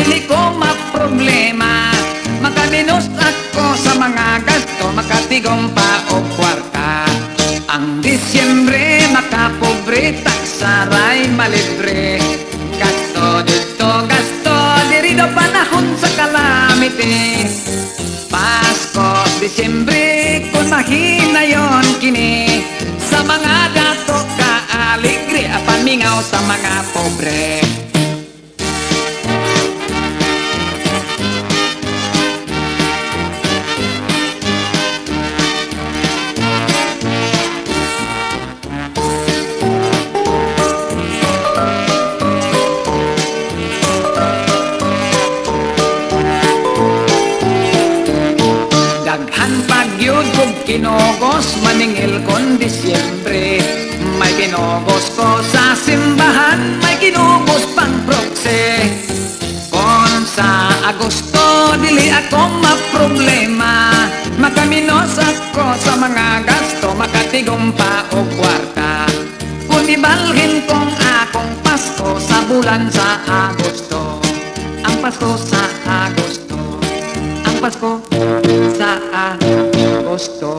dili ko maproblema. Makaminos ako sa mga gasto, makatigom pa o kwarta. Ang Disyembre makapobre, taksaray malibre. Gasto dito, gasto diri daw panahon sa calamity. Pasko, Disyembre, kung mahina yon kini. Sa mga dato ka aligre, apan mingaw sa mga pobre. Daghan pagyud kog kinogos maningil kon Disyembre. May kinogos ko sa simbahan, may kinogos pang proxy. Kon sa Agosto dili ako maproblema. Makaminos ako sa mga gasto, makatigom pa o kwarta. Kung ibalhin kong akong Pasko sa bulan sa Agosto. Ang Pasko sa Agosto, ang Pasko sa Agosto.